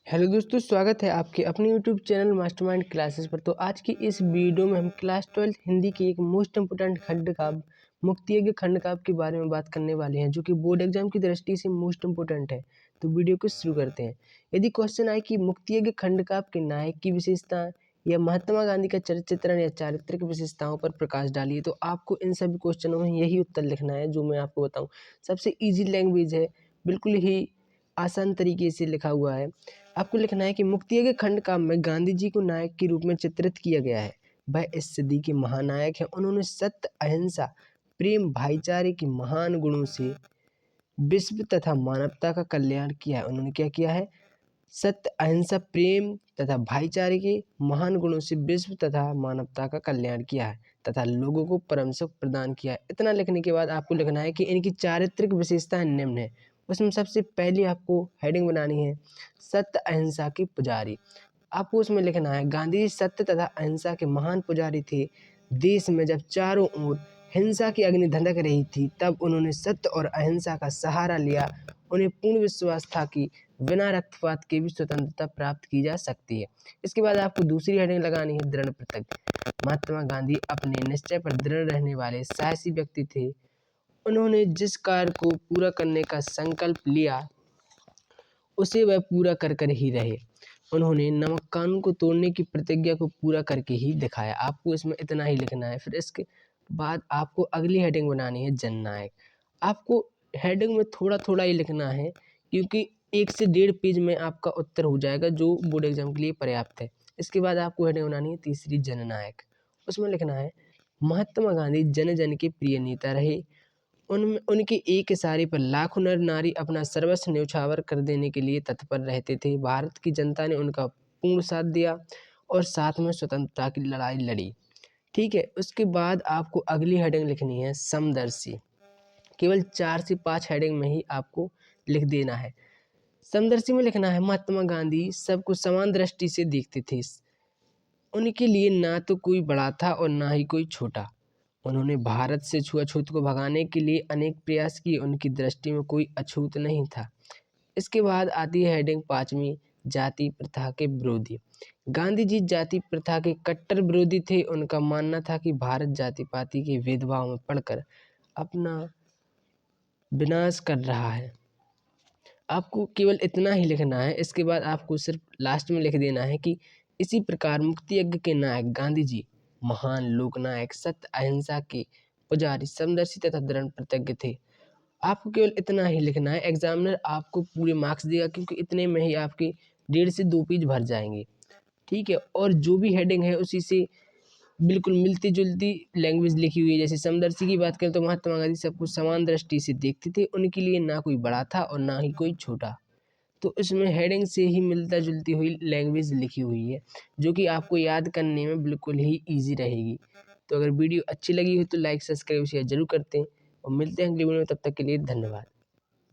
Hello दोस्तों, स्वागत है आपके अपने यूट्यूब चैनल मास्टरमाइंड क्लासेस पर। तो आज की इस वीडियो में हम क्लास 12 हिंदी की एक मोस्ट इम्पोर्टेंट खंडकाव्य मुक्तियज्ञ खंडकाव्य के बारे में बात करने वाले हैं, जो कि बोर्ड एग्जाम की दृष्टि से मोस्ट इम्पोर्टेंट है। तो वीडियो को शुरू करते हैं। यदि क्वेश्चन आए कि मुक्तियज्ञ खंडकाव्य के नायक की विशेषताएं या महात्मा गांधी का चरित्र चित्रण या चारित्रिक विशेषताओं पर प्रकाश डालिए, तो आपको इन सभी क्वेश्चनों में यही उत्तर लिखना है जो मैं आपको बताऊँ। सबसे ईजी लैंग्वेज है, बिल्कुल ही आसान तरीके से लिखा हुआ है। आपको लिखना है कि मुक्तियज्ञ खंडकाव्य में गांधी जी को नायक के रूप में चित्रित किया गया है। वह इस सदी के महानायक हैं। उन्होंने सत्य, अहिंसा, प्रेम, भाईचारे के महान गुणों से विश्व तथा मानवता का कल्याण किया है। उन्होंने क्या किया है? सत्य, अहिंसा, प्रेम तथा भाईचारे के महान गुणों से विश्व तथा मानवता का कल्याण किया है तथा लोगों को परम सुख प्रदान किया है। इतना लिखने के बाद आपको लिखना है कि इनकी चारित्रिक विशेषताएं निम्न है। उसमें सबसे पहले आपको हेडिंग बनानी है सत्य अहिंसा के पुजारी। आपको उसमें लिखना है गांधी जी सत्य तथा अहिंसा के महान पुजारी थे। देश में जब चारों ओर हिंसा की अग्नि धधक रही थी, तब उन्होंने सत्य और अहिंसा का सहारा लिया। उन्हें पूर्ण विश्वास था कि बिना रक्तपात के भी स्वतंत्रता प्राप्त की जा सकती है। इसके बाद आपको दूसरी हेडिंग लगानी है दृढ़ प्रतिज्ञ। महात्मा गांधी अपने निश्चय पर दृढ़ रहने वाले साहसी व्यक्ति थे। उन्होंने जिस कार्य को पूरा करने का संकल्प लिया, उसे वह पूरा कर कर ही रहे। उन्होंने नमक कानून को तोड़ने की प्रतिज्ञा को पूरा करके ही दिखाया। आपको इसमें इतना ही लिखना है। फिर इसके बाद आपको अगली हेडिंग बनानी है जननायक। आपको हेडिंग में थोड़ा थोड़ा ही लिखना है, क्योंकि 1 से 1.5 पेज में आपका उत्तर हो जाएगा, जो बोर्ड एग्जाम के लिए पर्याप्त है। इसके बाद आपको हेडिंग बनानी है तीसरी जननायक। उसमें लिखना है महात्मा गांधी जन जन के प्रिय नेता रहे। उनके एक इशारे पर लाखों नर नारी अपना सर्वस्व न्यौछावर कर देने के लिए तत्पर रहते थे। भारत की जनता ने उनका पूर्ण साथ दिया और साथ में स्वतंत्रता की लड़ाई लड़ी। ठीक है, उसके बाद आपको अगली हेडिंग लिखनी है समदर्शी। केवल 4 से 5 हेडिंग में ही आपको लिख देना है। समदर्शी में लिखना है महात्मा गांधी सबको समान दृष्टि से देखते थे। उनके लिए ना तो कोई बड़ा था और ना ही कोई छोटा। उन्होंने भारत से छुआछूत को भगाने के लिए अनेक प्रयास किए। उनकी दृष्टि में कोई अछूत नहीं था। इसके बाद आती है हेडिंग 5वीं, जाति प्रथा के विरोधी। गांधी जी जाति प्रथा के कट्टर विरोधी थे। उनका मानना था कि भारत जाति पाति के भेदभाव में पड़कर अपना विनाश कर रहा है। आपको केवल इतना ही लिखना है। इसके बाद आपको सिर्फ लास्ट में लिख देना है कि इसी प्रकार मुक्तियज्ञ के नायक गांधी जी महान लोकनायक, सत्य अहिंसा के पुजारी, समदर्शी तथा दृढ़ प्रतिज्ञ थे। आपको केवल इतना ही लिखना है। एग्जामिनर आपको पूरे मार्क्स देगा, क्योंकि इतने में ही आपके 1.5 से 2 पेज भर जाएंगे। ठीक है, और जो भी हेडिंग है उसी से बिल्कुल मिलती जुलती लैंग्वेज लिखी हुई है। जैसे समदर्शी की बात करें तो महात्मा गांधी सबको समान दृष्टि से देखते थे। उनके लिए ना कोई बड़ा था और ना ही कोई छोटा। तो इसमें हेडिंग से ही मिलता जुलती हुई लैंग्वेज लिखी हुई है, जो कि आपको याद करने में बिल्कुल ही ईजी रहेगी। तो अगर वीडियो अच्छी लगी हो तो लाइक, सब्सक्राइब, शेयर जरूर करते हैं और मिलते हैं अगली वीडियो में। तब तक के लिए धन्यवाद।